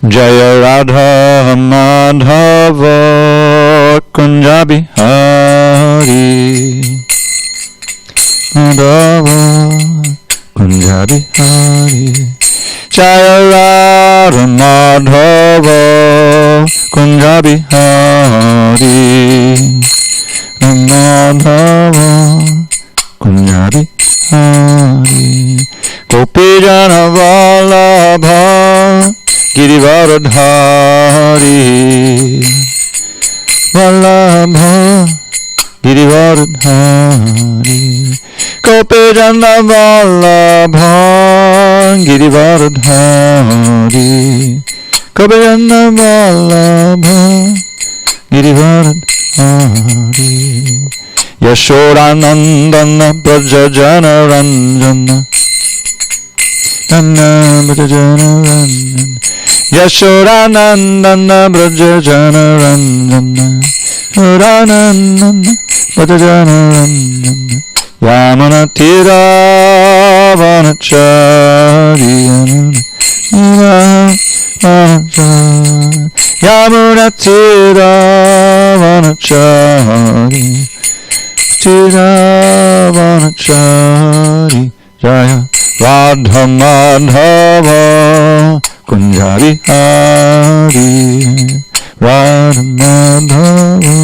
Jaya Radha Madhava Kunja Bihari Madhava Kunja Bihari Jaya Radha Madhava Kunja Bihari Madhava Kunja Bihari Gopijana Vallabha Girivaradhari Vallabha Girivaradhari Gopijana Vallabha Girivaradhari Gopijana Vallabha Girivaradhari Yashodanandana Brajajana Ranjana Nana Brajajana Ranjana Yashodanandana Brajajana Ranjana Yashodanandana Brajajana Ranjana Yamuna Tira Vanachari Yamuna Tira Vanachari Tira Vanachari Jaya Radha Madhava Kunja Bihari Radha Madhava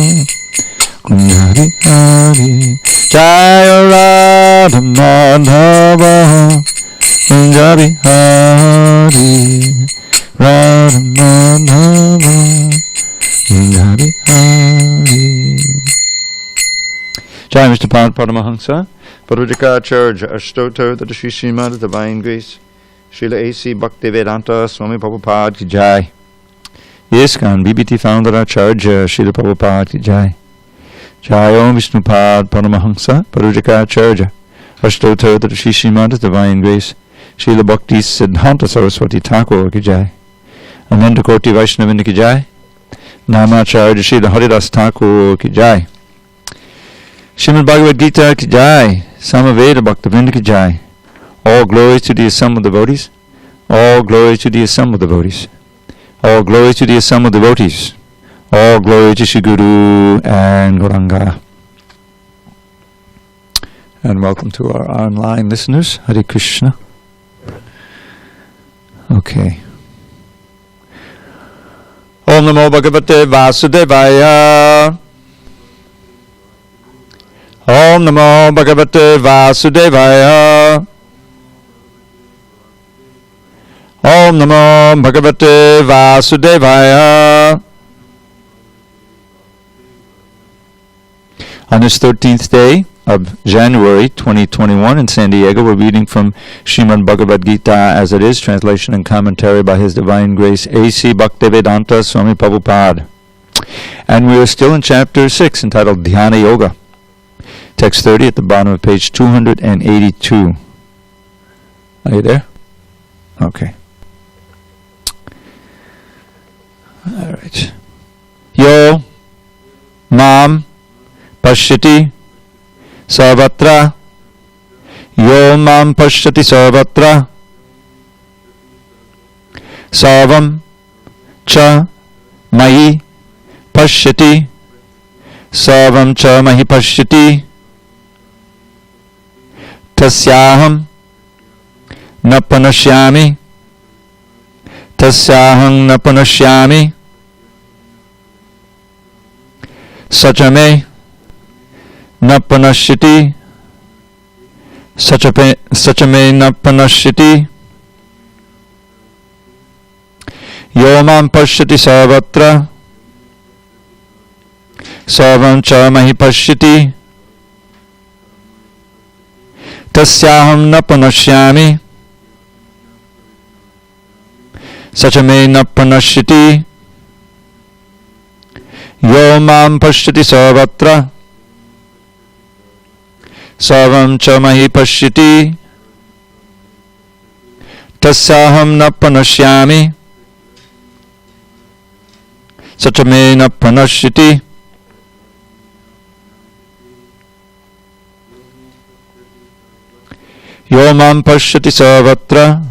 Kunja Bihari Jaya Radha Madhava Kunja Bihari Radha Madhava Kunja Bihari. Jai Mr. Paramahansa Parudikacharya Ashtotar the Sri Srimad Divine Grace Srila A.C. Bhaktivedanta Swami Prabhupada ki Jai. ISKCON BBT founder Acharya Srila Prabhupada ki Jai. Jai Om Vishnupad Paramahansa Parudikacharya Ashtotar the Sri Srimad Divine Grace Srila Bhakti Siddhanta Saraswati Thakur ki Jai. Ananda Koti Vaishnavinda ki Jai. Namacharya Srila Haridas Thakur ki Jai. Srimad Bhagavad Gita ki Jai. Samaveda Bhaktivinoda ki Jai. All glory to the assembled devotees. All glory to the assembled devotees. All glory to the assembled devotees. All glory to Shri Guru and Gauranga. And welcome to our online listeners. Hare Krishna. Okay. Om Namo Bhagavate Vasudevaya. Om Namo Bhagavate Vasudevaya. Om Namo Bhagavate Vasudevaya. On this 13th day of January 2021 in SanDiego, we're reading from Srimad Bhagavad Gita as it is, translation and commentary by His Divine Grace A.C. Bhaktivedanta Swami Prabhupada. And we are still in chapter 6 entitled Dhyana Yoga. Text 30 at the bottom of page 282. Are you there? Okay. All right. Yo Mam Pashyati Sarvatra. Yo Mam Pashyati Sarvatra. Sarvam Cha Mahi Pashyati. Sarvam Cha Mahi Pashyati. Tasyaham Na Panashyami. Tasyaham Na Panashyami. Sachame Na Panashyati. Sachame Na Panashyati. Yo Mam Pashyati Sarvatra. Sarvam Cha Mahi Pashyati. Tasyaham Na Panashyami. Sachame Na Panashyati. Yo Mam Pashyati Sarvatra. Sarvam Cha Mahi Pashyati. Tasyaham Na Panashyami. Sachame Na Panashyati. Yo Mam Pashyati Sarvatra.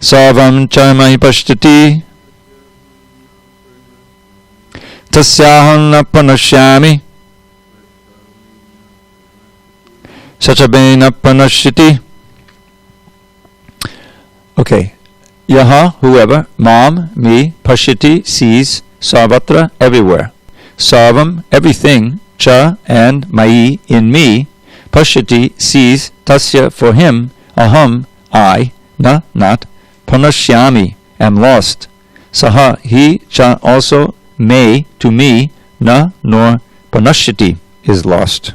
Sarvam cha mai pashtati tasyaham na panashyami sachabena panashyati. Okay. Yaha, whoever, mam, me, pashyati, sees, sarvatra, everywhere. Sarvam, everything, cha, and mai, in me, pashyati, sees, tasya, for him, aham, I, na, not, panashyami, am lost. Saha, he, cha, also, me, to me, na, nor, panashyati, is lost.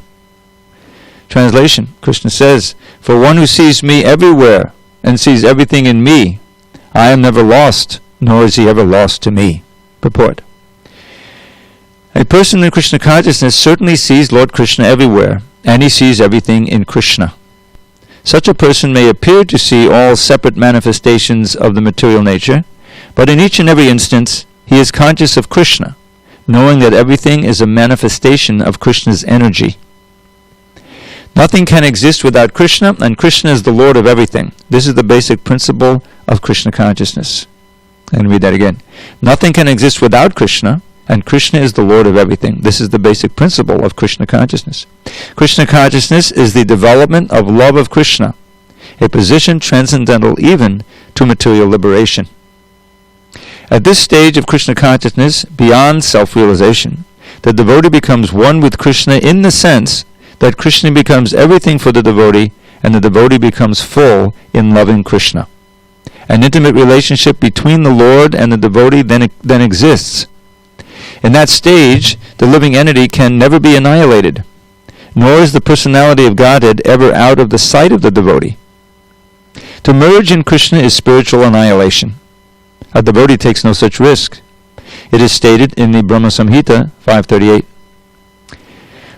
Translation, Krishna says, for one who sees me everywhere and sees everything in me, I am never lost, nor is he ever lost to me. Purport. A person in Krishna consciousness certainly sees Lord Krishna everywhere, and he sees everything in Krishna. Such a person may appear to see all separate manifestations of the material nature, but in each and every instance, he is conscious of Krishna, knowing that everything is a manifestation of Krishna's energy. Nothing can exist without Krishna, and Krishna is the Lord of everything. This is the basic principle of Krishna consciousness. And read that again. Nothing can exist without Krishna, and Krishna is the Lord of everything. This is the basic principle of Krishna consciousness. Krishna consciousness is the development of love of Krishna, a position transcendental even to material liberation. At this stage of Krishna consciousness, beyond self-realization, the devotee becomes one with Krishna in the sense that Krishna becomes everything for the devotee, and the devotee becomes full in loving Krishna. An intimate relationship between the Lord and the devotee then exists. In that stage, the living entity can never be annihilated, nor is the personality of Godhead ever out of the sight of the devotee. To merge in Krishna is spiritual annihilation. A devotee takes no such risk. It is stated in the Brahma Samhita 538.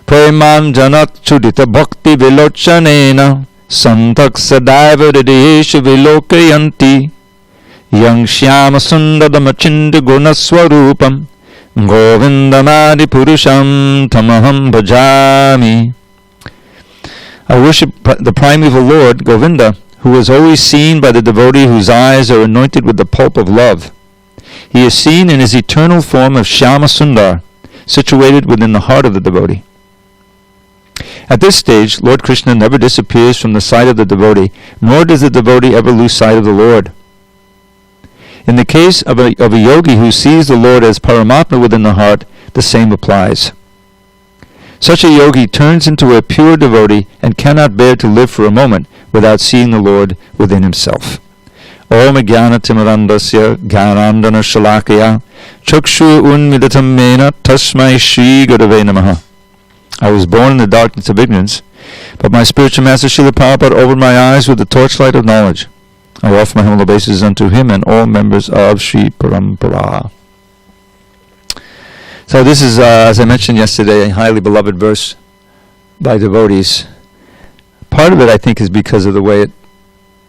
Preman janat chudita bhakti vilochanena santak sadaiva hridayeshu vilokayanti yang shyama sundaramachinda gunaswarupam govindamadi purusham tamaham bhajami. I worship the primeval Lord, Govinda, who is always seen by the devotee whose eyes are anointed with the pulp of love. He is seen in his eternal form of Shyama Sundar, situated within the heart of the devotee. At this stage, Lord Krishna never disappears from the sight of the devotee, nor does the devotee ever lose sight of the Lord. In the case of a yogi who sees the Lord as Paramatma within the heart, the same applies. Such a yogi turns into a pure devotee and cannot bear to live for a moment without seeing the Lord within himself. Om Jnana Timirandasya Jnanandana Shalakaya Chakshu Unmidatam Mena Tasmai Shri Gurave Namaha. I was born in the darkness of ignorance, but my spiritual master Srila Prabhupada opened my eyes with the torchlight of knowledge. I offer my humble obeisances unto him and all members of Sri Parampara. So this is, as I mentioned yesterday, a highly beloved verse by devotees. Part of it, I think, is because of the way it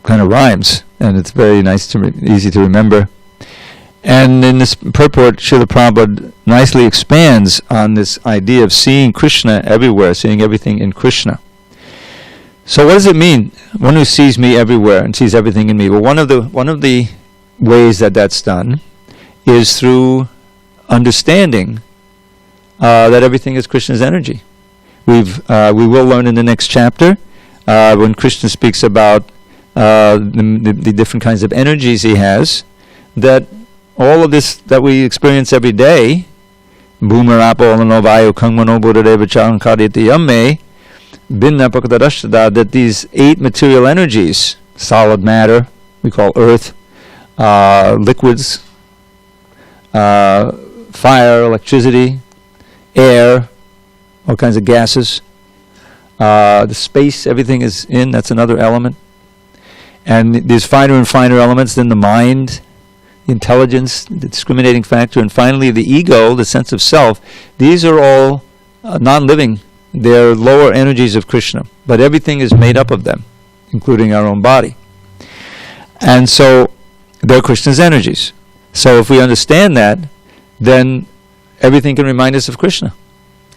kind of rhymes, and it's very nice easy to remember. And in this purport, Srila Prabhupada nicely expands on this idea of seeing Krishna everywhere, seeing everything in Krishna. So what does it mean? One who sees me everywhere and sees everything in me. Well, one of the ways that that's done is through understanding that everything is Krishna's energy. We will learn in the next chapter when Krishna speaks about the different kinds of energies he has, that all of this that we experience every day, that these 8 material energies, solid matter, we call earth, liquids, fire, electricity, air, all kinds of gases, the space everything is in, that's another element. And there's finer and finer elements than the mind, the intelligence, the discriminating factor, and finally the ego, the sense of self. These are all non-living. They're lower energies of Krishna, but everything is made up of them, including our own body. And so they're Krishna's energies. So if we understand that, then everything can remind us of Krishna.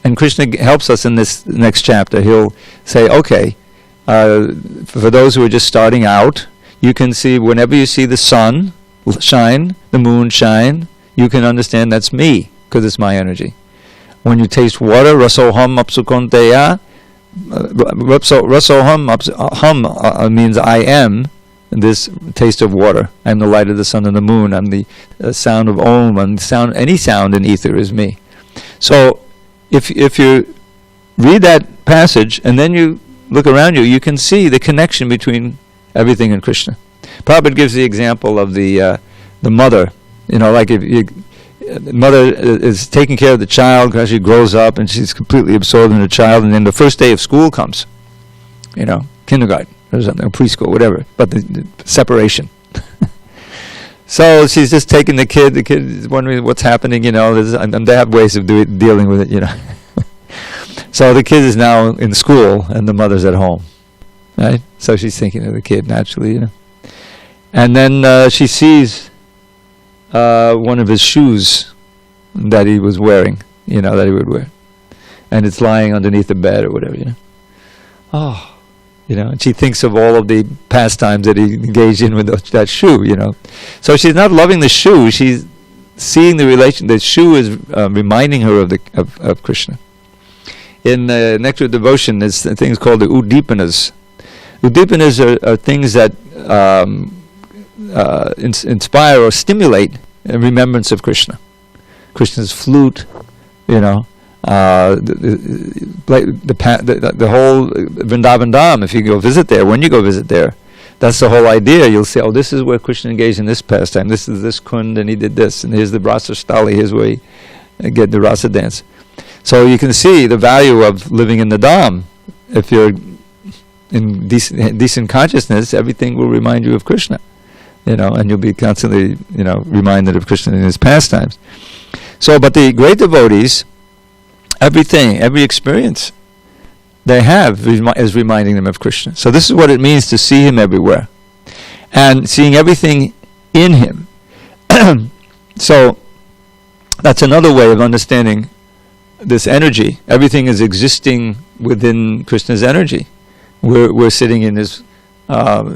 And Krishna helps us in this next chapter. He'll say, okay, for those who are just starting out, you can see, whenever you see the sun shine, the moon shine, you can understand that's me, because it's my energy. When you taste water, rasoham apsukonteya, rasoham means I am this taste of water. I'm the light of the sun and the moon. I'm the sound of Om. And sound, any sound in ether is me. So if you read that passage and then you look around you, you can see the connection between everything and Krishna. Prabhupada gives the example of the mother. Like if the mother is taking care of the child as she grows up, and she's completely absorbed in the child, and then the first day of school comes, kindergarten or something, or preschool, whatever, but the separation. So she's just taking the kid is wondering what's happening, and they have ways of dealing with it, So the kid is now in school, and the mother's at home, right? So she's thinking of the kid naturally, And then she sees one of his shoes that he was wearing, that he would wear. And it's lying underneath the bed or whatever, and she thinks of all of the pastimes that he engaged in with that shoe, So she's not loving the shoe, she's seeing the relation. The shoe is reminding her of Krishna. In Nectar of Devotion, there's things called the Udipanas. Udipanas are things that inspire or stimulate a remembrance of Krishna. Krishna's flute, the whole Vrindavan Dham. If you go visit there, when you go visit there, that's the whole idea. You'll say, this is where Krishna engaged in this pastime. This is this kund, and he did this, and here's the rasa stali. Here's where he get the rasa dance. So you can see the value of living in the Dham. If you're in decent consciousness, everything will remind you of Krishna. And you'll be constantly, reminded of Krishna in his pastimes. So, but the great devotees, every experience they have is reminding them of Krishna. So this is what it means to see him everywhere. And seeing everything in him. So, that's another way of understanding this energy. Everything is existing within Krishna's energy. We're sitting in his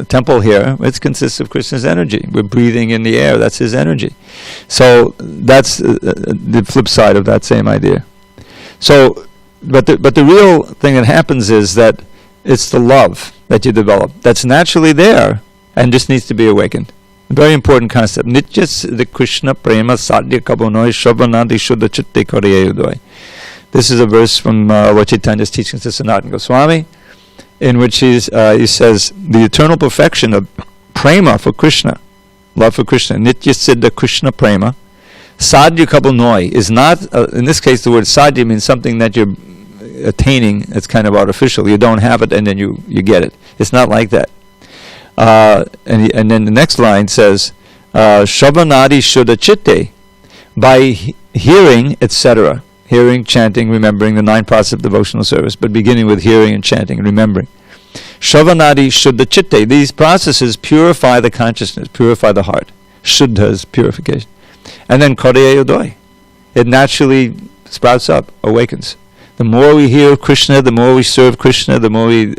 temple here. It consists of Krishna's energy. We're breathing in the air. That's his energy. So that's the flip side of that same idea. So, but the real thing that happens is that it's the love that you develop that's naturally there and just needs to be awakened. A very important concept. Nityas the Krishna prema sadhya kabonoi shravanadi shuddha chitte kariyayudoi. This is a verse from Lord Chaitanya's teachings to Sanatana Goswami, in which he says the eternal perfection of prema for Krishna, love for Krishna, nitya siddha Krishna prema, sadhya kabonoi is not, in this case the word sadhya means something that you're attaining, it's kind of artificial. You don't have it and then you get it. It's not like that. And then the next line says, shravanadi shuddha chitte, by hearing, etc. Hearing, chanting, remembering, the 9 parts of devotional service, but beginning with hearing and chanting and remembering. Shravanadi shuddha chitte. These processes purify the consciousness, purify the heart. Shuddha is purification. And then karya yodoi. It naturally sprouts up, awakens. The more we hear Krishna, the more we serve Krishna, the more we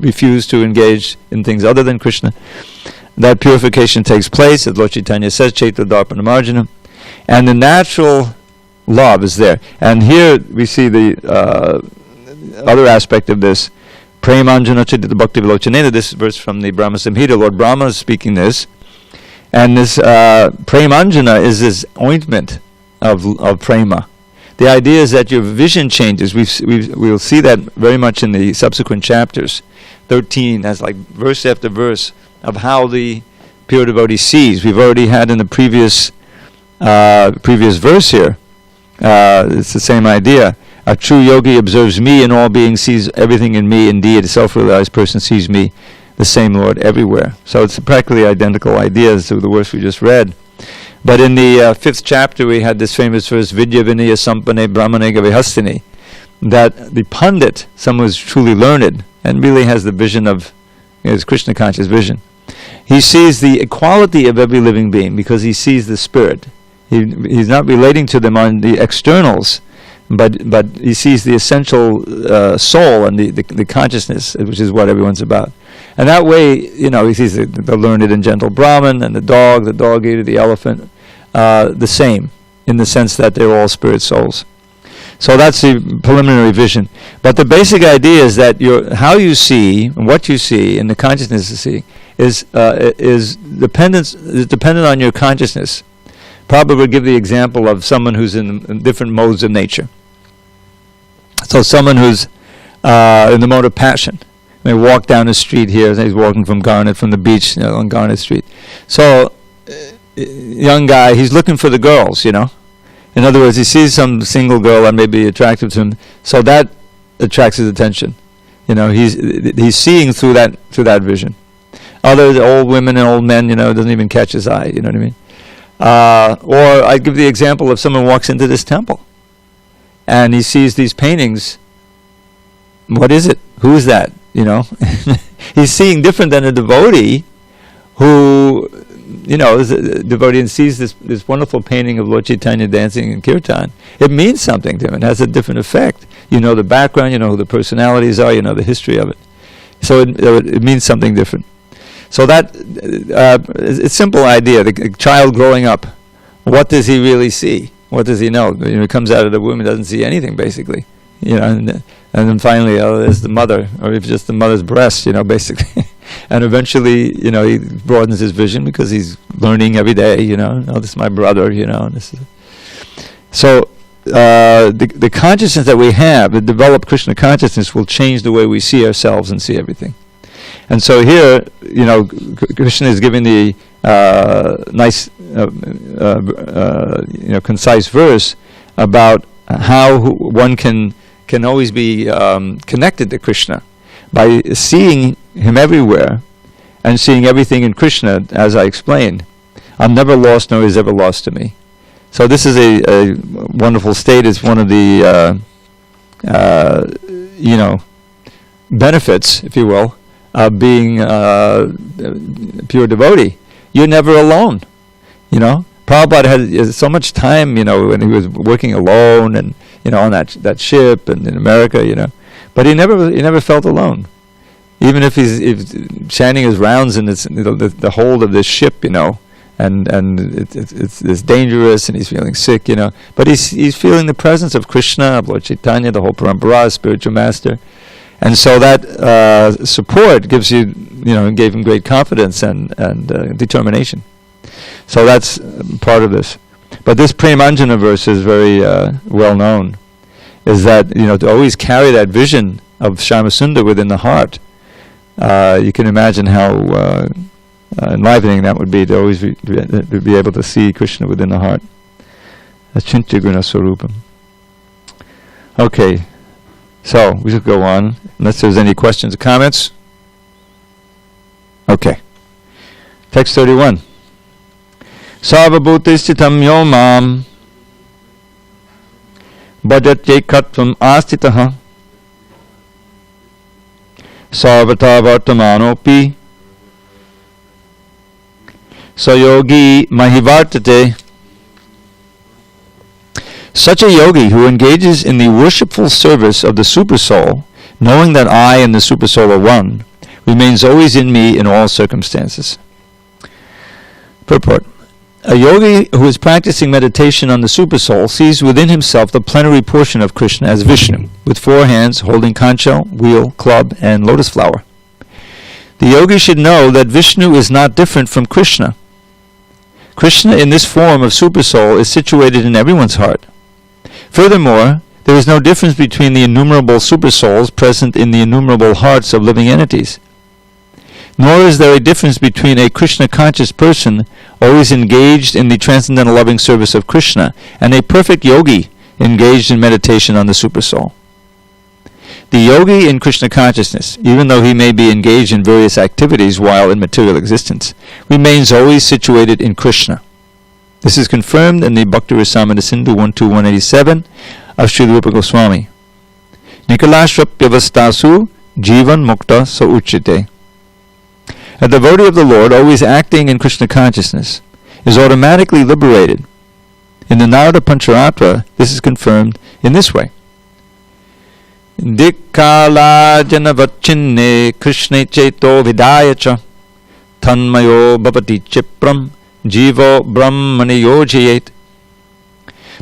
refuse to engage in things other than Krishna. That purification takes place, as Lord Chaitanya says, Chaitya Darpana Marjana. And the natural love is there. And here we see the other aspect of this. Premanjana Chaitya Bhakti Vilochanena, this verse from the Brahma Samhita, Lord Brahma is speaking this. And this Premanjana is this ointment of prema. The idea is that your vision changes. We'll see that very much in the subsequent chapters. 13 has like verse after verse of how the pure devotee sees. We've already had in the previous verse here. It's the same idea. A true yogi observes me in all beings, sees everything in me. Indeed, a self-realized person sees me, the same Lord, everywhere. So it's practically identical ideas to the verse we just read. But in the 5th chapter, we had this famous verse, Vidya Vinaya Sampane Brahmane Gavihastini, that the Pandit, someone who's truly learned, and really has the vision of, his Krishna conscious vision, he sees the equality of every living being because he sees the spirit. He's not relating to them on the externals, but he sees the essential soul and the consciousness, which is what everyone's about. And that way, he sees the learned and gentle Brahmin and the dog eater, the elephant, the same, in the sense that they're all spirit souls. So that's the preliminary vision. But the basic idea is that how you see, and what you see, and the consciousness you see, is dependent on your consciousness. Prabhupada would give the example of someone who's in different modes of nature. So someone who's in the mode of passion. They walk down the street here. He's walking from the beach on Garnet Street. So, young guy, he's looking for the girls, In other words, he sees some single girl that may be attractive to him. So that attracts his attention. He's seeing through that vision. Other old women and old men, it doesn't even catch his eye. You know what I mean? Or I give the example of someone walks into this temple, and he sees these paintings. What is it? Who is that? He's seeing different than a devotee who, is a devotee and sees this wonderful painting of Lord Chaitanya dancing in kirtan. It means something to him. It has a different effect. The background, who the personalities are, the history of it. So it means something different. So that it's a simple idea. The child growing up, what does he really see? What does he know? He comes out of the womb and doesn't see anything, basically. And then finally, there's the mother, or if just the mother's breast, basically. And eventually, he broadens his vision because he's learning every day, this is my brother, This is so, the consciousness that we have, the developed Krishna consciousness, will change the way we see ourselves and see everything. And so here, Krishna is giving the nice, concise verse about how one can always be connected to Krishna by seeing him everywhere and seeing everything in Krishna, as I explained. I'm never lost, nor is ever lost to me. So this is a wonderful state. It's one of the benefits, if you will, of being a pure devotee. You're never alone. Prabhupada had so much time, when he was working alone and on that ship and in America, but he never felt alone. Even if he's chanting his rounds in the hold of this ship, and it's dangerous and he's feeling sick, but he's feeling the presence of Krishna, of Lord Chaitanya, the whole parampara, spiritual master, and so that support gives gave him great confidence and determination. So that's part of this. But this Premanjana verse is very well known, is that, to always carry that vision of Shyamasundar within the heart. You can imagine how enlivening that would be, to always be able to see Krishna within the heart. Achintya Guna Swarupam. Okay, so we should go on, unless there's any questions or comments. Okay. Text 31. Sarvabhutisthitam yo mam bhajatyekatvam astitaha sarvata vartamanopi sayogi mahivartate. Such a yogi who engages in the worshipful service of the Supersoul, knowing that I and the Supersoul are one, remains always in me in all circumstances. Purport. A yogi who is practicing meditation on the Supersoul sees within himself the plenary portion of Krishna as Vishnu, with 4 hands holding conch shell, wheel, club, and lotus flower. The yogi should know that Vishnu is not different from Krishna. Krishna in this form of Supersoul is situated in everyone's heart. Furthermore, there is no difference between the innumerable Supersouls present in the innumerable hearts of living entities. Nor is there a difference between a Krishna-conscious person always engaged in the transcendental loving service of Krishna and a perfect yogi engaged in meditation on the Supersoul. The yogi in Krishna consciousness, even though he may be engaged in various activities while in material existence, remains always situated in Krishna. This is confirmed in the Bhakti Rasamrita Sindhu 12187 of Srila Rupa Goswami. Nikalashrapyavastasu jivan mukta sa uchite. A devotee of the Lord, always acting in Krishna consciousness, is automatically liberated. In the Narada Pancharatra, this is confirmed in this way. Dikkala janavachinne Krishne cheto vidayacha tanmayo bhavati chipram jivo brahmani yojayet.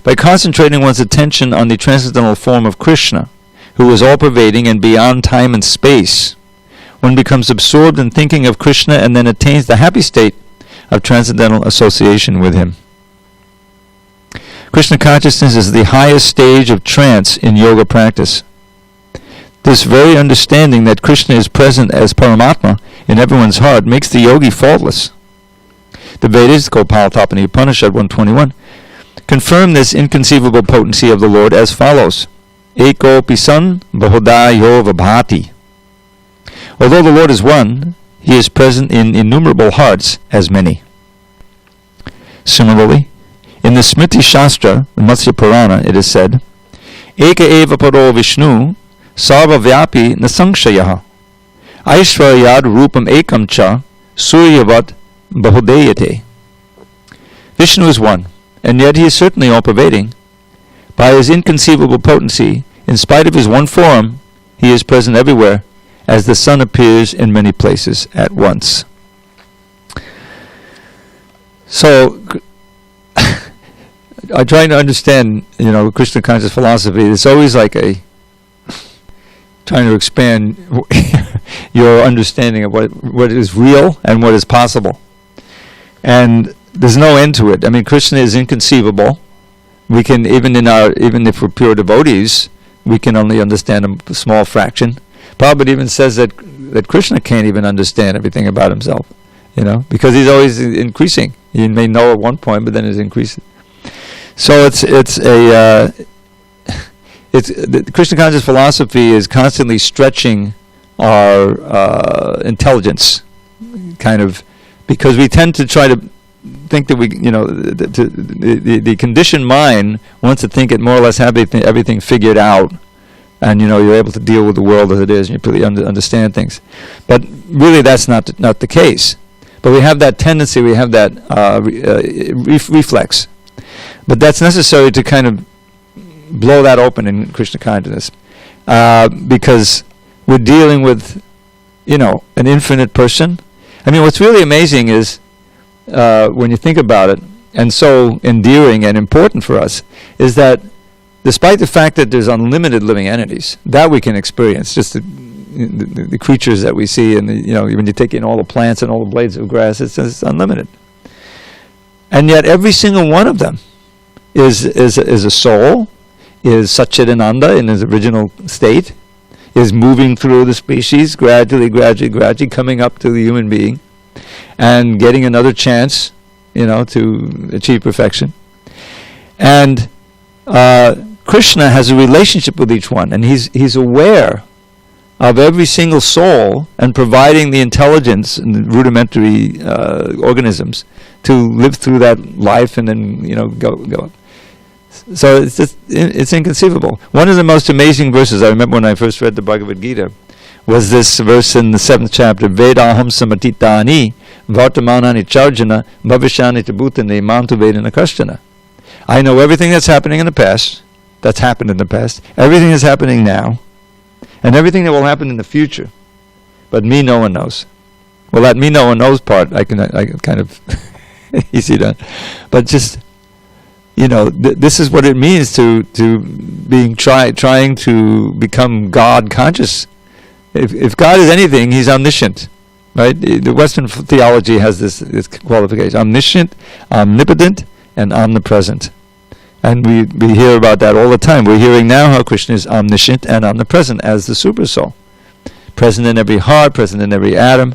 By concentrating one's attention on the transcendental form of Krishna, who is all-pervading and beyond time and space, one becomes absorbed in thinking of Krishna and then attains the happy state of transcendental association with him. Krishna consciousness is the highest stage of trance in yoga practice. This very understanding that Krishna is present as Paramatma in everyone's heart makes the yogi faultless. The Vedas, Gopaltapani Upanishad 121, confirm this inconceivable potency of the Lord as follows. Eko pisan bahuda yo vabhati. Although the Lord is one, he is present in innumerable hearts as many. Similarly, in the Smriti Shastra, the Matsya Purana, it is said, Eka eva paro Vishnu sarva vyapi nasangshayaha aishvaryad rupam ekam cha suryavat bahudeyate. Vishnu is one, and yet he is certainly all-pervading. By his inconceivable potency, in spite of his one form, he is present everywhere, as the sun appears in many places at once. So, I try to understand, Krishna conscious philosophy. It's always like trying to expand your understanding of what is real and what is possible. And there's no end to it. I mean, Krishna is inconceivable. We can, even if we're pure devotees, we can only understand a small fraction. Prabhupada even says that Krishna can't even understand everything about himself, because he's always increasing. He may know at one point, but then it's increasing. So the Krishna conscious philosophy is constantly stretching our intelligence, kind of, because we tend to try to think that the conditioned mind wants to think it more or less have everything figured out, and you're able to deal with the world as it is, and you really understand things. But really, that's not the case. But we have that tendency, we have that reflex. But that's necessary to kind of blow that open in Krishna consciousness, because we're dealing with, an infinite person. I mean, what's really amazing is, when you think about it, and so endearing and important for us, is that despite the fact that there's unlimited living entities, that we can experience, just the creatures that we see, and when you take in all the plants and all the blades of grass, it's unlimited. And yet every single one of them is a soul, is Satchidananda in his original state, is moving through the species, gradually coming up to the human being, and getting another chance, to achieve perfection. And Krishna has a relationship with each one, and he's aware of every single soul and providing the intelligence and the rudimentary organisms to live through that life and then go. So it's inconceivable. One of the most amazing verses I remember when I first read the Bhagavad Gita was this verse in the 7th chapter, Vedaham samatitani vartamanani charjana bhavishani tabhutane mantu vedana kashtana. I know everything that's happening in the past, that's happened in the past, everything that's happening now, and everything that will happen in the future. But me, no one knows. Well, that me, no one knows part, I can kind of easy done. But just, this is what it means to being trying to become God conscious. If God is anything, he's omniscient, right? The Western theology has this qualification: omniscient, omnipotent, and omnipresent. And we hear about that all the time. We're hearing now how Krishna is omniscient and omnipresent as the super soul, present in every heart, present in every atom,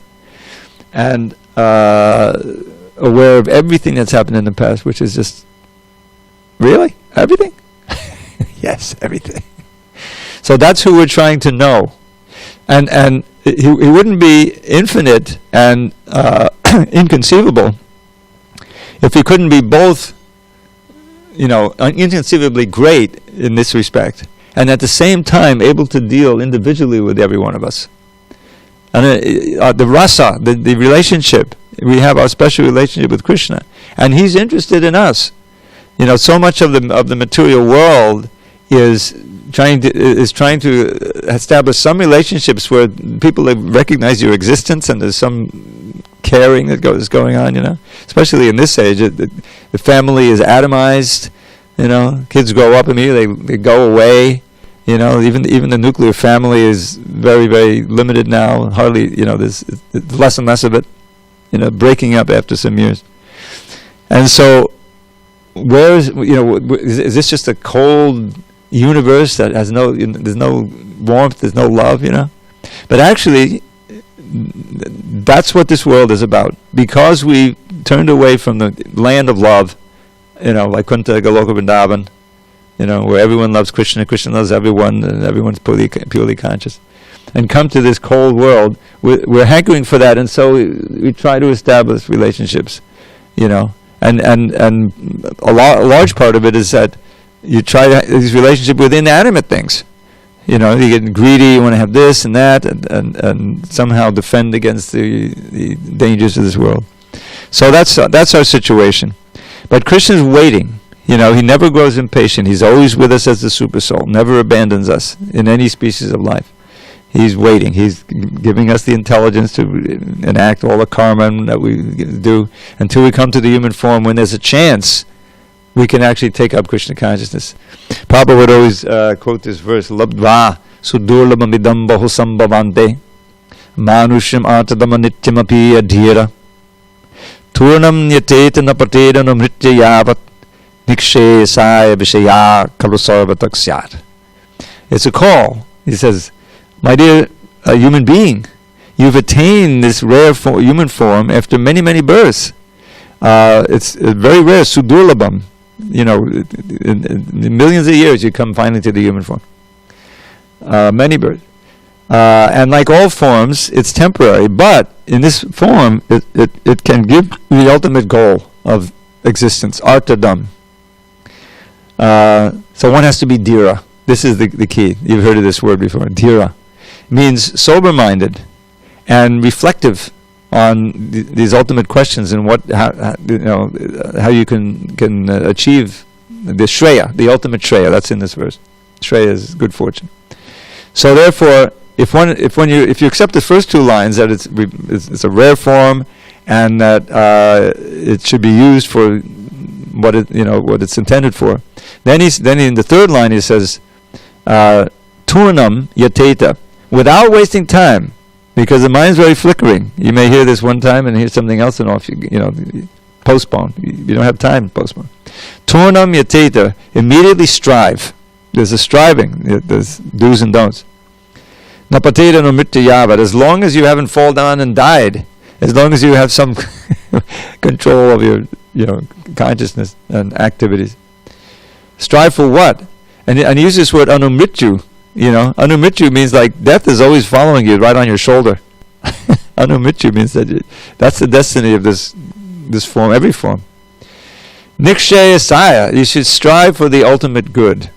and aware of everything that's happened in the past, which is just, really? Everything? Yes, everything. So that's who we're trying to know. And he wouldn't be infinite and inconceivable if he couldn't be both, inconceivably great in this respect, and at the same time able to deal individually with every one of us. And the rasa, the relationship, we have our special relationship with Krishna, and he's interested in us. So much of the material world is trying to establish some relationships where people recognize your existence and there's some caring that is going on, especially in this age. The family is atomized, kids grow up immediately, they go away, even the nuclear family is very, very limited now. Hardly, there's less and less of it, breaking up after some years. And so, is this just a cold universe that has there's no warmth, there's no love, But actually, that's what this world is about. Because we turned away from the land of love, like Kunta Goloka Vrindavan, where everyone loves Krishna, Krishna loves everyone, and everyone's purely conscious, and come to this cold world, we're hankering for that, and so we try to establish relationships, and a large part of it is that you try these relationships with inanimate things. You get greedy, you want to have this and that, and somehow defend against the dangers of this world. So that's our situation. But Krishna's waiting. He never grows impatient. He's always with us as the super soul, never abandons us in any species of life. He's waiting. He's giving us the intelligence to enact all the karma that we do until we come to the human form, when there's a chance we can actually take up Krishna consciousness. Prabhupada would always quote this verse, Labdva sudurlabamidam bahusambhavante manusham artadama nityamapi adhira turnam nyateta napateda no mritya yavat nikshe saya vishaya kalusarvataksat. It's a call. He says, my dear human being, you've attained this rare human form after many, many births. It's very rare, sudurlabam. In millions of years you come finally to the human form. Many births. And like all forms, it's temporary, but in this form, it can give the ultimate goal of existence, artadam. So one has to be dhira. This is the key. You've heard of this word before. Dhira means sober-minded and reflective on these ultimate questions and how you can achieve the shreya, the ultimate shreya. That's in this verse. Shreya is good fortune. So therefore, if you accept the first two lines, that it's a rare form and that it should be used for what it's intended for, then in the third line he says, Turnam yateta, without wasting time. Because the mind's very flickering. You may hear this one time and hear something else, and off you postpone. You don't have time to postpone. Turnam yateta, immediately strive. There's a striving. There's do's and don'ts. Napateta no mritya yavat. As long as you haven't fallen down and died, as long as you have some control of your consciousness and activities. Strive for what? And use this word anumrityu. Anumrityu means like death is always following you right on your shoulder. Anumrityu means that's the destiny of this form, every form. Nikshaya saya, you should strive for the ultimate good,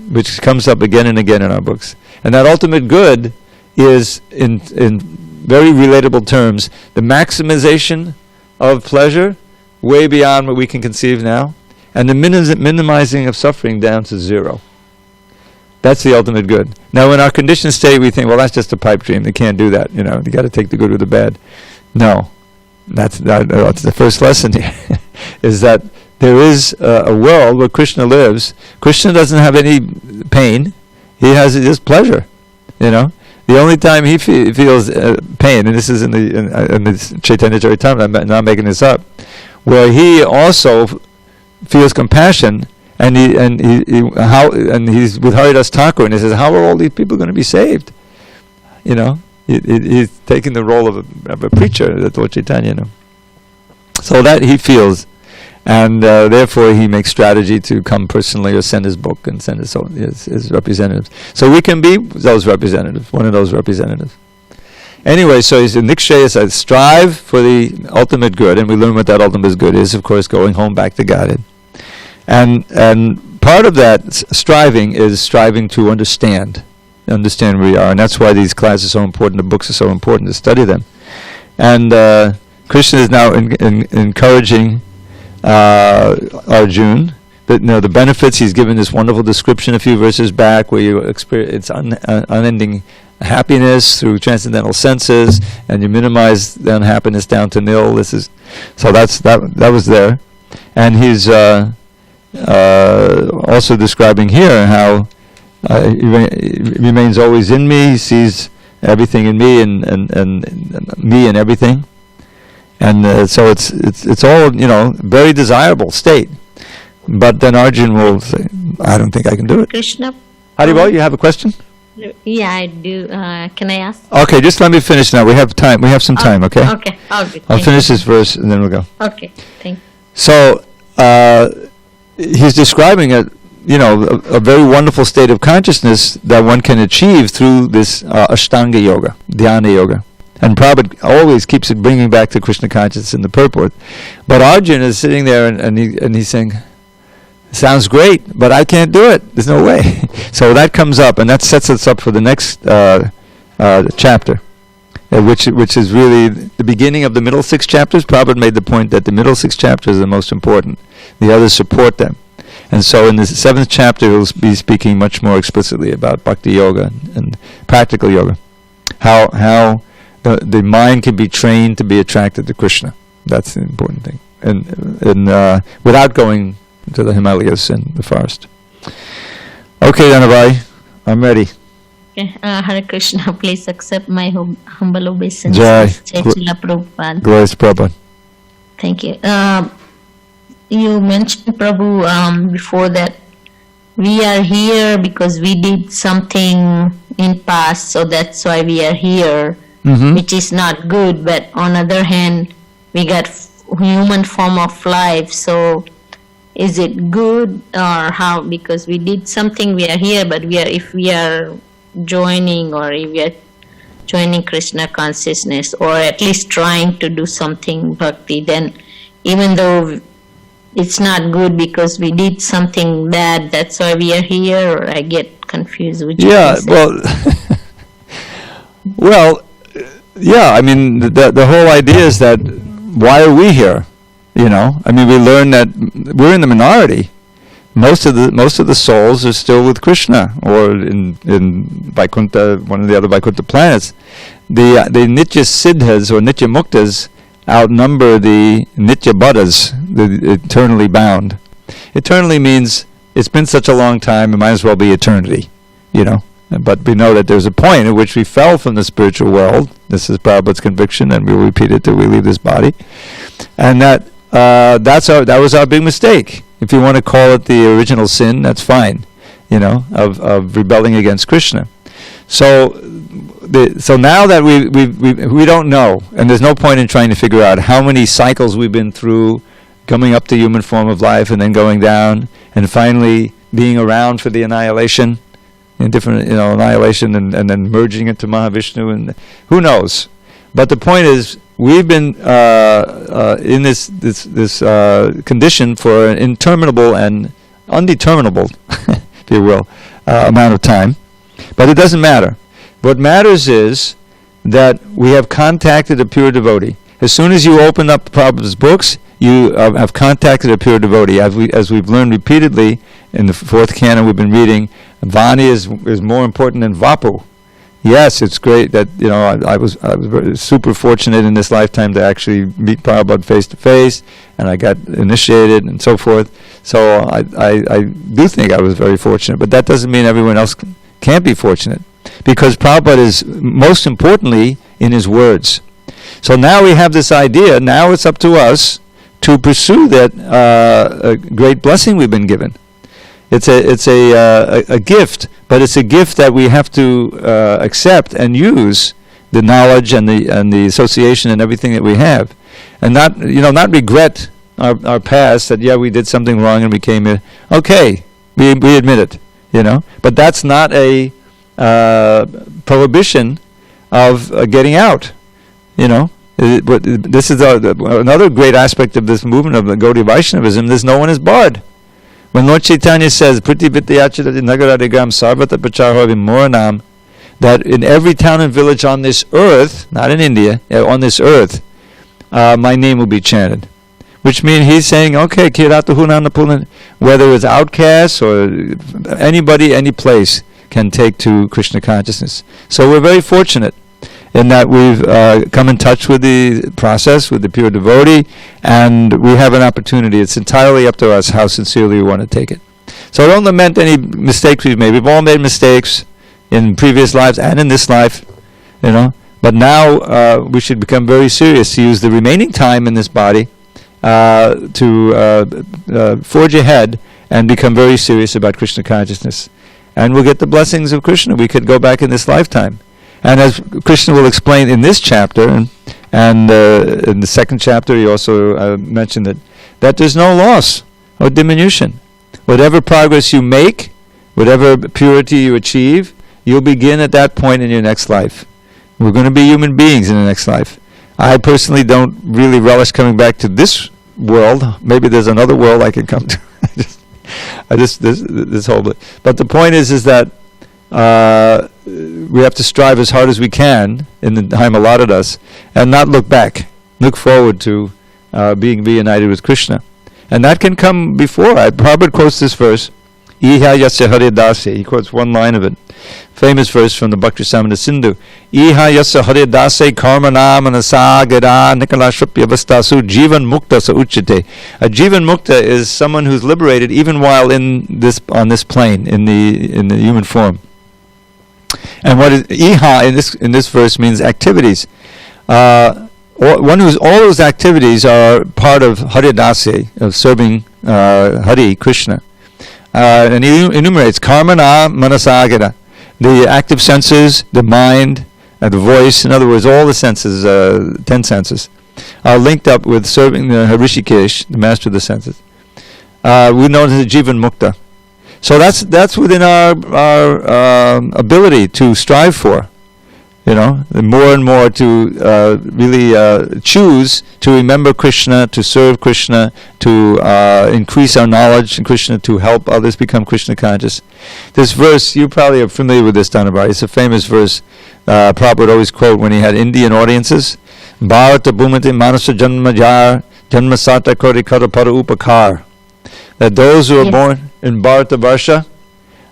which comes up again and again in our books. And that ultimate good is, in very relatable terms, the maximization of pleasure way beyond what we can conceive now, and the minimizing of suffering down to zero. That's the ultimate good. Now, in our conditioned state, we think, well, that's just a pipe dream. They can't do that. You got to take the good with the bad. No, that's the first lesson here, is that there is a world where Krishna lives. Krishna doesn't have any pain. He has just pleasure. The only time he feels pain, and this is in the Chaitanya Charitamrita, I'm not making this up, where he also feels compassion. And he's with Haridas Thakur, and he says, how are all these people going to be saved? He's taking the role of a preacher, the Lord Chaitanya. So that he feels, and therefore he makes strategy to come personally or send his book and send his representatives. So we can be those representatives, one of those representatives. Anyway, so he's in Nikshaya says, strive for the ultimate good, and we learn what that ultimate good is, of course, going home back to Godhead. And part of that striving is striving to understand where we are, and that's why these classes are so important. The books are so important to study them. And Krishna is now encouraging Arjuna the benefits. He's given this wonderful description a few verses back where you experience unending happiness through transcendental senses, and you minimize the unhappiness down to nil. That was there, and he's also describing here how he remains always in me. He sees everything in me and me and everything, and so it's all very desirable state. But then Arjun will say, "I don't think I can do it." Krishna. Haribol, you have a question? Yeah, I do. Can I ask? Okay, just let me finish now. We have time. We have some time. Okay. Okay. I'll finish this verse and then we'll go. Okay. Thank you. So he's describing a very wonderful state of consciousness that one can achieve through this Ashtanga yoga, Dhyana yoga. And Prabhupada always keeps it bringing back to Krishna consciousness in the purport. But Arjun is sitting there and he's saying, "Sounds great, but I can't do it. There's no way." So that comes up, and that sets us up for the next chapter, which is really the beginning of the middle 6 chapters. Prabhupada made the point that the middle 6 chapters are the most important. The others support them. And so in the 7th chapter, he'll be speaking much more explicitly about bhakti yoga and practical yoga. How the mind can be trained to be attracted to Krishna. That's the important thing. And without going to the Himalayas and the forest. Okay, Dhanabai, I'm ready. Okay, Hare Krishna, please accept my humble obeisance. Jai. Srila Prabhupada. Glory to Prabhupada. Thank you. You mentioned, Prabhu, before that we are here because we did something in past, so that's why we are here, which is not good. But on the other hand, we got human form of life, so is it good or how? Because we did something, we are here, but if we are joining, or if we are joining Krishna consciousness, or at least trying to do something bhakti, then even though it's not good because we did something bad, that's why we are here, or I get confused. Yeah, well, yeah, I mean, the whole idea is that why are we here? I mean, we learn that we're in the minority. Most of the souls are still with Krishna, or in Vaikuntha, one of the other Vaikuntha planets. The Nitya Siddhas or Nitya Muktas outnumber the Nitya Buddhas, the eternally bound. Eternally means it's been such a long time, it might as well be eternity, But we know that there's a point at which we fell from the spiritual world. This is Prabhupada's conviction, and we'll repeat it till we leave this body. And that was our big mistake. If you want to call it the original sin, that's fine, of rebelling against Krishna. So now that we don't know, and there's no point in trying to figure out how many cycles we've been through, coming up to human form of life and then going down, and finally being around for the annihilation, in different annihilation, and then merging into Mahavishnu, and who knows. But the point is, we've been in this condition for an interminable and undeterminable, if you will, amount of time. But it doesn't matter. What matters is that we have contacted a pure devotee. As soon as you open up Prabhupada's books, you have contacted a pure devotee. As we've learned repeatedly in the 4th canon we've been reading, Vani is more important than Vapu. Yes, it's great that I was very super fortunate in this lifetime to actually meet Prabhupada face to face, and I got initiated and so forth. So I do think I was very fortunate, but that doesn't mean everyone else can't be fortunate, because Prabhupada is most importantly in his words. So now we have this idea. Now it's up to us to pursue that great blessing we've been given. It's a gift, but it's a gift that we have to accept and use the knowledge and the association and everything that we have, and not regret our past, that we did something wrong and we came here. Okay, we admit it, but that's not a prohibition of getting out. This is another great aspect of this movement of the Gaudiya Vaishnavism. There's no one is barred. When Lord Chaitanya says, Priti Vidyachita Nagaradegam Sarvata Prachaho Vimoranam, that in every town and village on this earth, not in India, on this earth, my name will be chanted. which means he's saying, okay, whether it's outcasts or anybody, any place can take to Krishna consciousness. So we're very fortunate in that we've come in touch with the process, with the pure devotee, and we have an opportunity. It's entirely up to us how sincerely we want to take it. So don't lament any mistakes we've made. We've all made mistakes in previous lives and in this life, But now we should become very serious to use the remaining time in this body to forge ahead and become very serious about Krishna consciousness. And we'll get the blessings of Krishna. We could go back in this lifetime. And as Krishna will explain in this chapter, and in the second chapter he also mentioned that there's no loss or diminution. Whatever progress you make, whatever purity you achieve, you'll begin at that point in your next life. We're going to be human beings in the next life. I personally don't really relish coming back to this world. Maybe there's another world I can come to. This whole bit. But the point is that we have to strive as hard as we can in the time allotted us, and not look back. Look forward to being reunited with Krishna, and that can come before. Prabhupada quotes this verse. Iha yasya hare dase. He quotes one line of it. Famous verse from the Bhakti Samana Sindhu. Iha yasya hare dase karmana manasa gada nikala shrupya vastasu jivan mukta sa uchite. A jivan mukta is someone who's liberated even while on this plane, in the human form. And what is iha in this verse means activities. All those activities are part of Hare Dase, of serving Hari, Krishna. And he enumerates karmana manasagara, the active senses, the mind, the voice. In other words, all the senses, 10 senses, are linked up with serving the Hrishikesh, the master of the senses. We know it as Jivan Mukta. So that's within our ability to strive for. More and more to really choose to remember Krishna, to serve Krishna, to increase our knowledge in Krishna, to help others become Krishna conscious. This verse, you probably are familiar with this, Dhanabai. It's a famous verse Prabhupada would always quote when he had Indian audiences. Bharata bhumati manasa janma jar janma sata kori kara para upakar. That those who are born in Bharata Varsha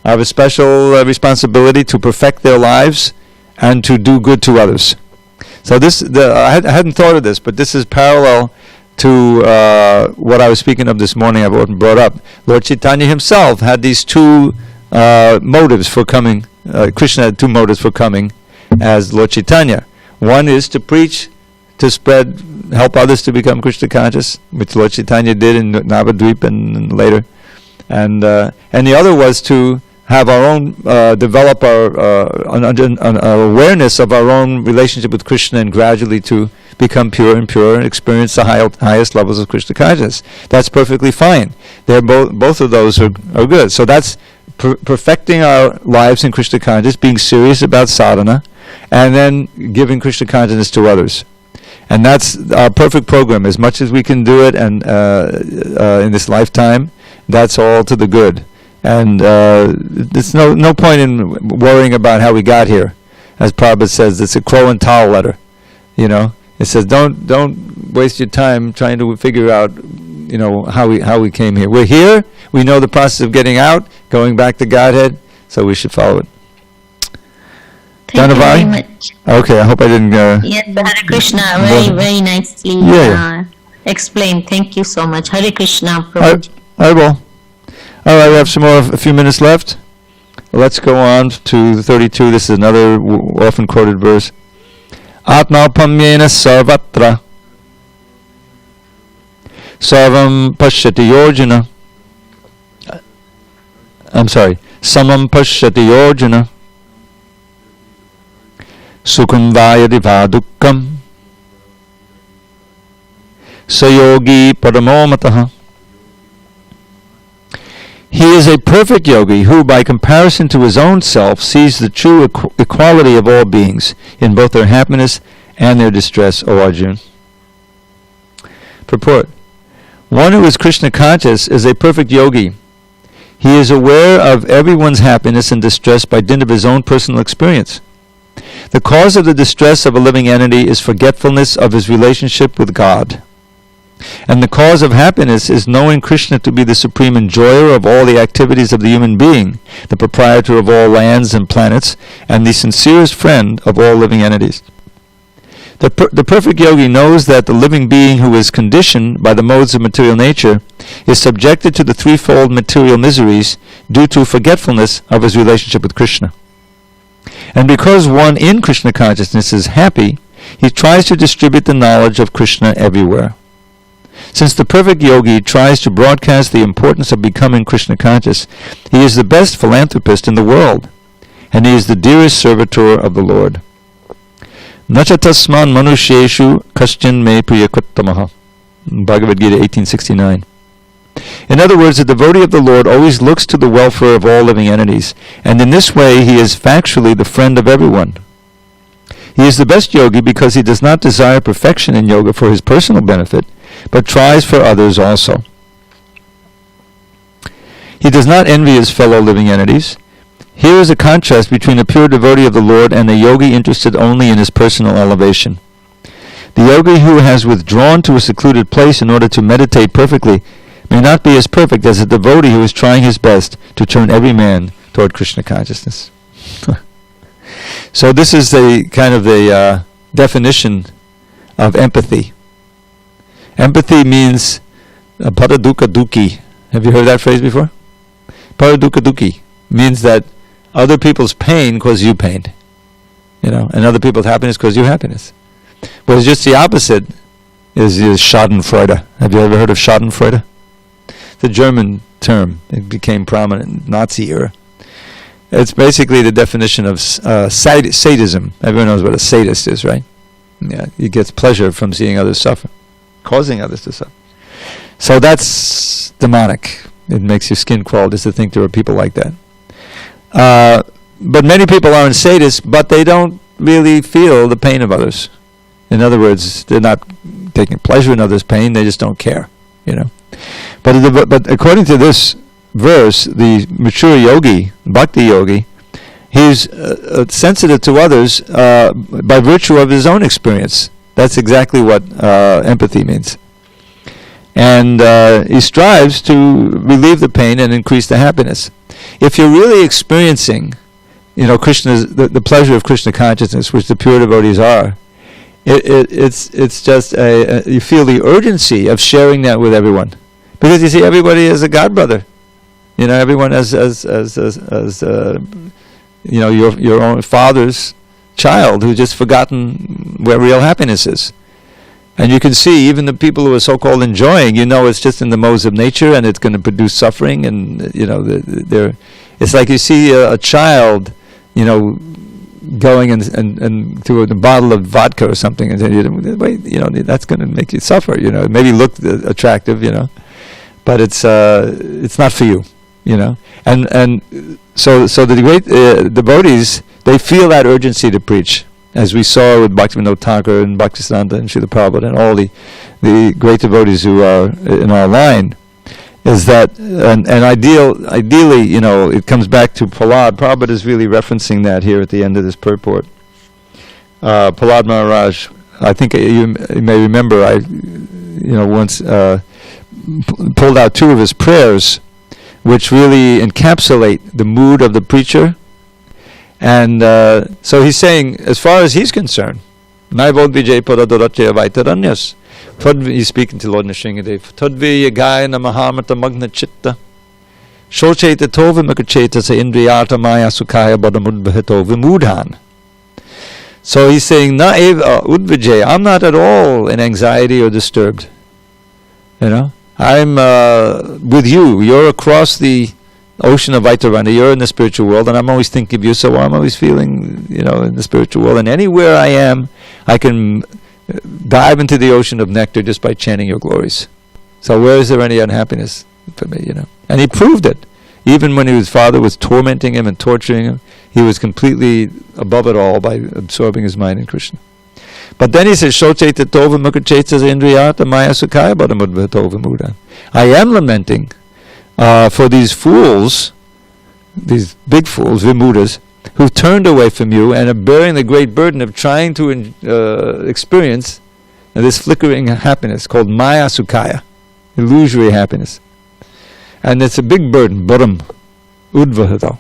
have a special responsibility to perfect their lives and to do good to others. So I hadn't thought of this, but this is parallel to what I was speaking of this morning. I've often brought up. Lord Chaitanya himself had these two motives for coming. Krishna had two motives for coming as Lord Chaitanya. One is to preach, to spread, help others to become Krishna conscious, which Lord Chaitanya did in Navadvip and later. And the other was to have our own, develop our awareness of our own relationship with Krishna, and gradually to become pure and experience the highest levels of Krishna consciousness. That's perfectly fine. Both of those are good. So that's perfecting our lives in Krishna consciousness, being serious about sadhana, and then giving Krishna consciousness to others. And that's our perfect program. As much as we can do it, and in this lifetime, that's all to the good. And there's no point in worrying about how we got here. As Prabhupada says, it's a crow and towel letter. It says don't waste your time trying to figure out how we came here. We're here. We know the process of getting out, going back to Godhead. So we should follow it. Thank you very much. Okay, I hope I didn't. Yes, Hare Krishna, very nicely explained. Thank you so much. Hare Krishna, Prabhuji. I will. All right, we have a few minutes left. Let's go on to 32. This is another often quoted verse. Atma pamyena sarvatra sarvam pashyati yojana. I'm sorry. Samam pashyati yojana. Sukham vayadi vadukkam. Sayogi paramomataha. He is a perfect yogi who, by comparison to his own self, sees the true equality of all beings in both their happiness and their distress, O Arjuna. Purport. One who is Krishna conscious is a perfect yogi. He is aware of everyone's happiness and distress by dint of his own personal experience. The cause of the distress of a living entity is forgetfulness of his relationship with God. And the cause of happiness is knowing Krishna to be the supreme enjoyer of all the activities of the human being, the proprietor of all lands and planets, and the sincerest friend of all living entities. The perfect yogi knows that the living being who is conditioned by the modes of material nature is subjected to the threefold material miseries due to forgetfulness of his relationship with Krishna. And because one in Krishna consciousness is happy, he tries to distribute the knowledge of Krishna everywhere. Since the perfect yogi tries to broadcast the importance of becoming Krishna conscious, he is the best philanthropist in the world, and he is the dearest servitor of the Lord. Nacha tasman manusheshu kaschin me priyakuttamaha. Bhagavad Gita 1869. In other words, the devotee of the Lord always looks to the welfare of all living entities, and in this way he is factually the friend of everyone. He is the best yogi because he does not desire perfection in yoga for his personal benefit, but tries for others also. He does not envy his fellow living entities. Here is a contrast between a pure devotee of the Lord and a yogi interested only in his personal elevation. The yogi who has withdrawn to a secluded place in order to meditate perfectly may not be as perfect as a devotee who is trying his best to turn every man toward Krishna consciousness. So this is the kind of the definition of empathy. Empathy means paradukkha dukhi. Have you heard that phrase before? Paradukkha dukhi means that other people's pain causes you pain, and other people's happiness causes you happiness. Whereas just the opposite is Schadenfreude. Have you ever heard of Schadenfreude? It's a German term. It became prominent in the Nazi era. It's basically the definition of sadism. Everyone knows what a sadist is, right? Yeah, he gets pleasure from seeing others suffer, causing others to suffer. So that's demonic. It makes your skin crawl just to think there are people like that. But many people aren't sadists, but they don't really feel the pain of others. In other words, they're not taking pleasure in others' pain, they just don't care, But according to this verse, the mature yogi, bhakti yogi, he's sensitive to others by virtue of his own experience. That's exactly what empathy means. And he strives to relieve the pain and increase the happiness. If you're really experiencing, Krishna's the pleasure of Krishna consciousness, which the pure devotees are, it's just you feel the urgency of sharing that with everyone, because you see everybody is a god brother, everyone as your own father's child who's just forgotten where real happiness is. And you can see even the people who are so-called enjoying, it's just in the modes of nature, and it's going to produce suffering, and it's like you see a child, going and to a bottle of vodka or something, and then wait, that's going to make you suffer. Maybe look attractive, but it's not for you, And so the great devotees, they feel that urgency to preach, as we saw with Bhaktivinoda Thakur and Bhaktisiddhanta and Srila Prabhupada and all the great devotees who are in our line, is that, and ideally, it comes back to Prahlad. Prabhupada is really referencing that here at the end of this purport. Prahlad Maharaj, I think you may remember, I once pulled out two of his prayers, which really encapsulate the mood of the preacher. And so he's saying, as far as he's concerned, he's speaking to Lord Nrsingadev. Tadviya gayana mahamata magna chitta shocheta tova makacheta sa indriyata maya sukhaya badamudbhato vimudhan. So he's saying, na eva udvijay, I'm not at all in anxiety or disturbed. I'm with you. You're across the ocean of Vaitarana. You're in the spiritual world, and I'm always thinking of you, so I'm always feeling, in the spiritual world. And anywhere I am, I can dive into the ocean of nectar just by chanting your glories. So where is there any unhappiness for me, And he proved it. Even when his father was tormenting him and torturing him, he was completely above it all by absorbing his mind in Krishna. But then he says, Shocheta tova mukacheta indriyata maya sukhaya badamudbhatova mudan. I am lamenting for these fools, these big fools, vimudas, who've turned away from you and are bearing the great burden of trying to experience this flickering happiness called Maya Sukhaya, illusory happiness. And it's a big burden, Buddham, Udvahito.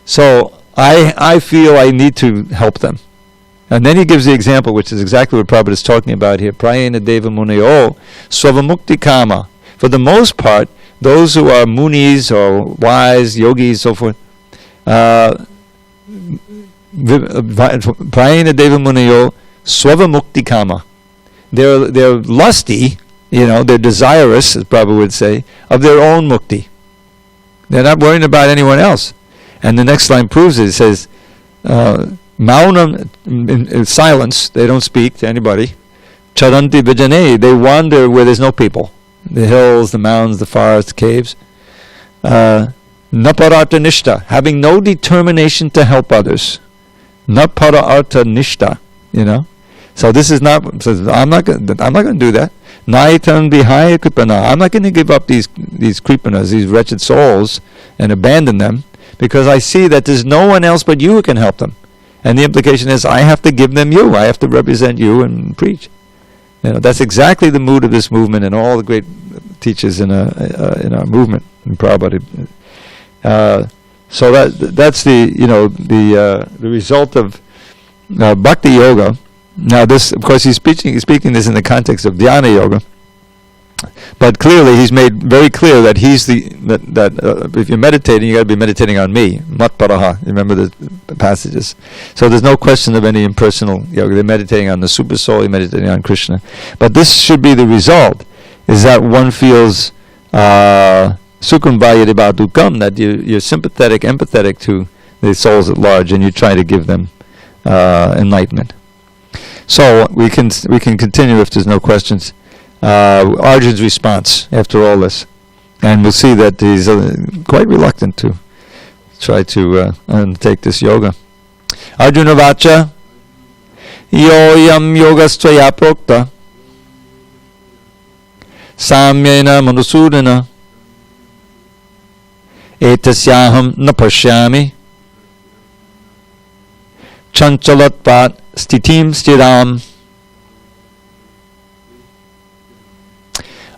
So I feel I need to help them. And then he gives the example, which is exactly what Prabhupada is talking about here. Prayena Deva Muniyo Swavamukti Kama. For the most part, those who are munis or wise, yogis, so forth, Prayena Deva Muniyo Swavamukti Kama. They're lusty, they're desirous, as Prabhupada would say, of their own mukti. They're not worrying about anyone else. And the next line proves it. It says, Maunam, in silence, they don't speak to anybody. Charanti Vijane, they wander where there's no people. The hills, the mountains, the forests, the caves. Naparata Nishta, having no determination to help others. Naparata Nishta, So this is not, says, I'm not going to do that. Naitan Vihaya Kripana, I'm not going to give up these kripanas, these wretched souls, and abandon them, because I see that there's no one else but you who can help them. And the implication is, I have to give them you. I have to represent you and preach. That's exactly the mood of this movement and all the great teachers in our movement in Prabhupada. So that's the result of Bhakti Yoga. Now this, of course, he's speaking this in the context of Dhyana Yoga. But clearly, he's made very clear that if you're meditating, you got to be meditating on me. Matparaha. Remember the passages. So there's no question of any impersonal yoga. They're meditating on the super soul. You're meditating on Krishna. But this should be the result: is that one feels sukhambhaya dukam, that you're sympathetic, empathetic to the souls at large, and you try to give them enlightenment. So we can continue if there's no questions. Arjun's response after all this, and we'll see that he's quite reluctant to try to undertake this yoga. Arjuna vacha yoyam yogastvaya prokta samyena manusudana etasyaham na pashyami chanchalatvat stitim stiram.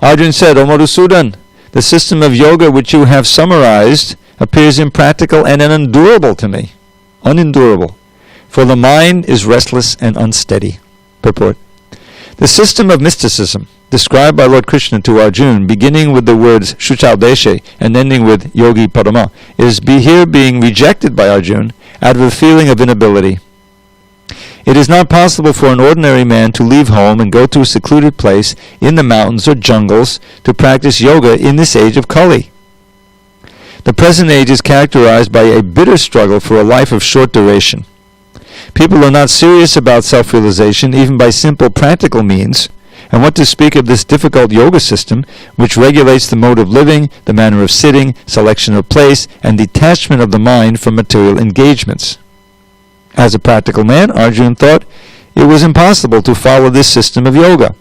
Arjuna said, O Madhusudan, the system of yoga which you have summarized appears impractical and unendurable to me. Unendurable. For the mind is restless and unsteady. Purport. The system of mysticism described by Lord Krishna to Arjuna, beginning with the words Shuchaldeshe and ending with Yogi Parama, is here being rejected by Arjuna out of a feeling of inability. It is not possible for an ordinary man to leave home and go to a secluded place in the mountains or jungles to practice yoga in this age of Kali. The present age is characterized by a bitter struggle for a life of short duration. People are not serious about self-realization even by simple practical means, and what to speak of this difficult yoga system which regulates the mode of living, the manner of sitting, selection of place, and detachment of the mind from material engagements. As a practical man, Arjuna thought it was impossible to follow this system of yoga.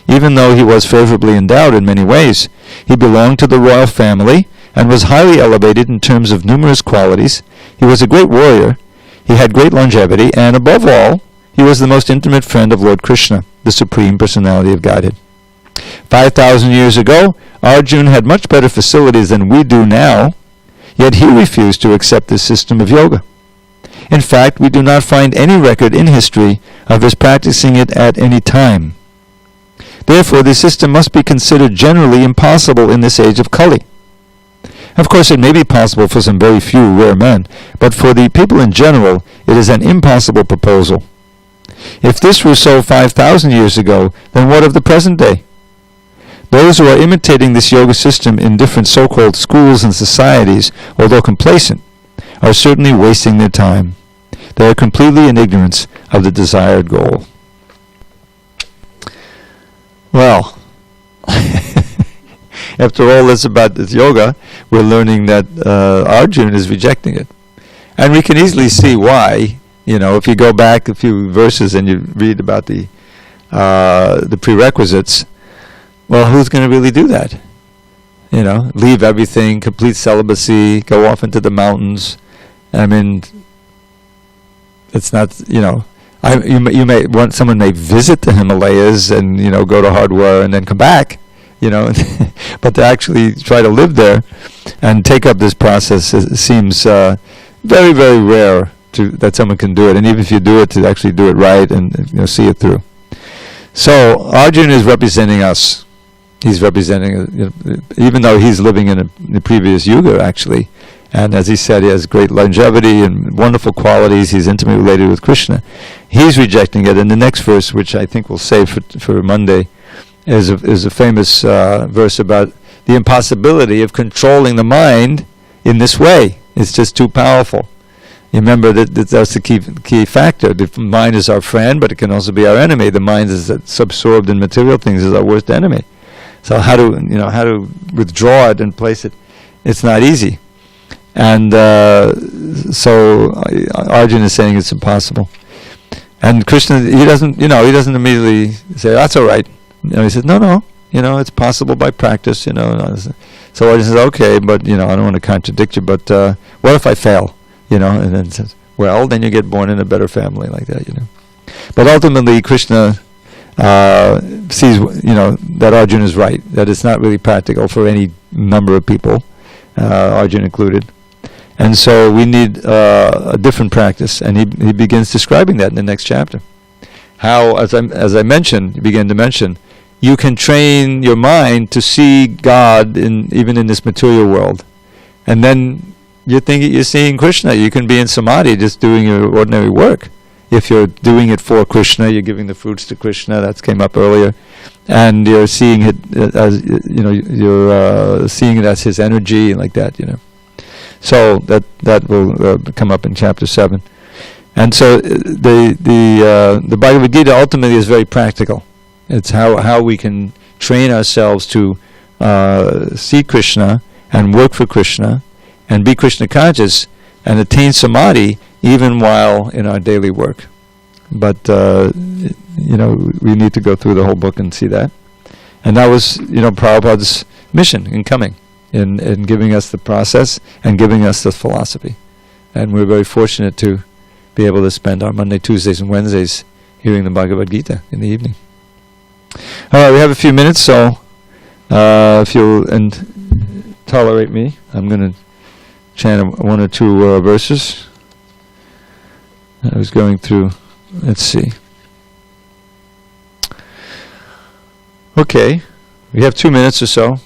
Even though he was favorably endowed in many ways, he belonged to the royal family and was highly elevated in terms of numerous qualities. He was a great warrior, he had great longevity, and above all, he was the most intimate friend of Lord Krishna, the Supreme Personality of Godhead. 5,000 years ago, Arjuna had much better facilities than we do now, yet he refused to accept this system of yoga. In fact, we do not find any record in history of his practicing it at any time. Therefore, the system must be considered generally impossible in this age of Kali. Of course, it may be possible for some very few rare men, but for the people in general, it is an impossible proposal. If this were so 5,000 years ago, then what of the present day? Those who are imitating this yoga system in different so-called schools and societies, although complacent, are certainly wasting their time. They are completely in ignorance of the desired goal. Well, after all this about this yoga, we're learning that Arjuna is rejecting it. And we can easily see why. If you go back a few verses and you read about the prerequisites, well, who's going to really do that? Leave everything, complete celibacy, go off into the mountains. I mean, it's not, Someone may visit the Himalayas and go to Hardware and then come back, but to actually try to live there and take up this process seems very, very rare that someone can do it. And even if you do it, to actually do it right and see it through. So Arjuna is representing us. He's representing, even though he's living in the previous yuga actually, and as he said, he has great longevity and wonderful qualities. He's intimately related with Krishna. He's rejecting it. And the next verse, which I think we'll save for Monday, is a famous verse about the impossibility of controlling the mind in this way. It's just too powerful. You remember that's the key factor. The mind is our friend, but it can also be our enemy. The mind is absorbed in material things is our worst enemy. So how to withdraw it and place it? It's not easy. And so Arjuna is saying it's impossible. And Krishna, he doesn't immediately say, that's all right. He says, no, it's possible by practice, So Arjuna says, okay, but, I don't want to contradict you, but what if I fail? And then says, well, then you get born in a better family like that, But ultimately, Krishna sees, that Arjuna is right, that it's not really practical for any number of people, Arjuna included. And so we need a different practice, and he begins describing that in the next chapter. How, as I mentioned, he began to mention, you can train your mind to see God even in this material world, and then you think you're seeing Krishna. You can be in samadhi just doing your ordinary work. If you're doing it for Krishna, you're giving the fruits to Krishna. That came up earlier, and you're seeing it as you're seeing it as His energy and like that, So that will come up in chapter 7, and so the Bhagavad Gita ultimately is very practical. It's how we can train ourselves to see Krishna and work for Krishna and be Krishna conscious and attain samadhi even while in our daily work. But we need to go through the whole book and see that. And that was Prabhupada's mission in coming. In giving us the process and giving us the philosophy. And we're very fortunate to be able to spend our Monday, Tuesdays, and Wednesdays hearing the Bhagavad Gita in the evening. All right, we have a few minutes, so if you'll tolerate me, I'm going to chant one or two verses. I was going through, let's see. Okay, we have 2 minutes or so.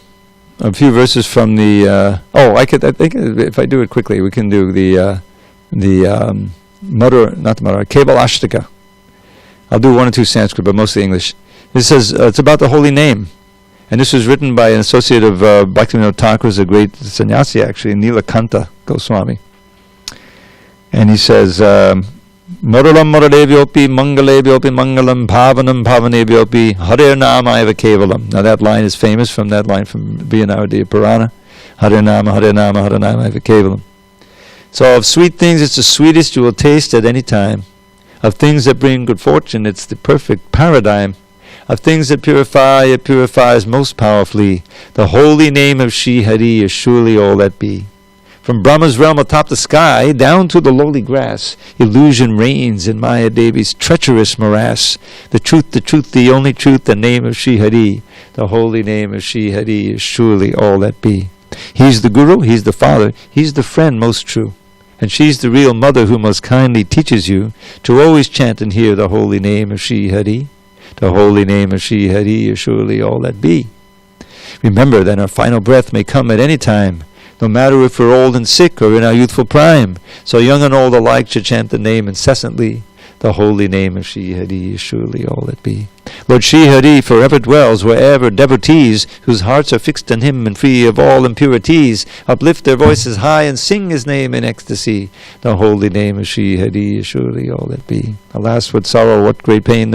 A few verses from the. I think if I do it quickly, we can do the Keval Ashtaka. I'll do one or two Sanskrit, but mostly English. It says it's about the holy name, and this was written by an associate of Bhaktivinoda Thakur, who's a great sannyasi actually, Nilakanta Goswami. And he says, Muralam Muralevyopi Mangalevyopi Mangalam Bhavanam Bhavanevyopi Hare Nama Eva Kevalam. Now that line is famous from that line from Viyanavadiya Purana. Hare Nama Eva Kevalam. So of sweet things it's the sweetest you will taste at any time. Of things that bring good fortune it's the perfect paradigm. Of things that purify it purifies most powerfully. The holy name of Shri Hari is surely all that be. From Brahma's realm atop the sky, down to the lowly grass, illusion reigns in Maya Devi's treacherous morass. The truth, the only truth, the name of Shri Hari. The holy name of Shri Hari is surely all that be. He's the Guru, He's the Father, He's the friend most true. And she's the real mother who most kindly teaches you to always chant and hear the holy name of Shri Hari. The holy name of Shri Hari is surely all that be. Remember that our final breath may come at any time, no matter if we're old and sick or in our youthful prime. So young and old alike should chant the name incessantly. The holy name of Shri Hari is surely all that be. Lord Shri Hari forever dwells wherever devotees, whose hearts are fixed on Him and free of all impurities, uplift their voices high and sing His name in ecstasy. The holy name of Shri Hari is surely all that be. Alas, what sorrow, what great pain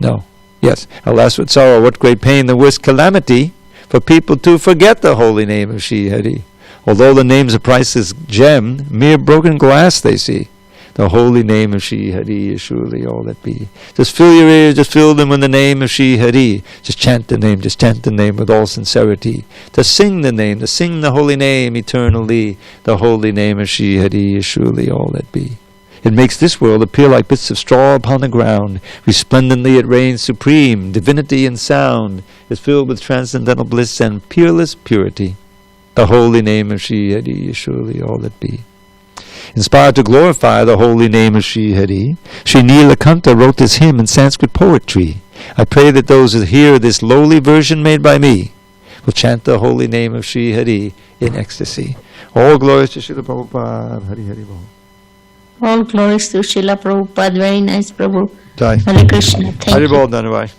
Alas, what sorrow, what great pain, the worst calamity, for people to forget the holy name of Shri Hari. Although the name's a priceless gem, mere broken glass they see. The holy name of Shri Hari is surely all that be. Just fill your ears, just fill them with the name of Shri Hari. Just chant the name with all sincerity. To sing the holy name eternally. The holy name of Shri Hari is surely all that be. It makes this world appear like bits of straw upon the ground. Resplendently it reigns supreme. Divinity and sound is filled with transcendental bliss and peerless purity. The holy name of Shri Hari is surely all that be. Inspired to glorify the holy name of Shri Hari, Shri Nilakanta wrote this hymn in Sanskrit poetry. I pray that those who hear this lowly version made by me will chant the holy name of Shri Hari in ecstasy. All glories to Srila Prabhupada. Hari Hari Bol. All glories to Srila Prabhupada. Very nice, Prabhu. Jai. Hare Krishna. Thank Hari you. Bol, Dhanavai.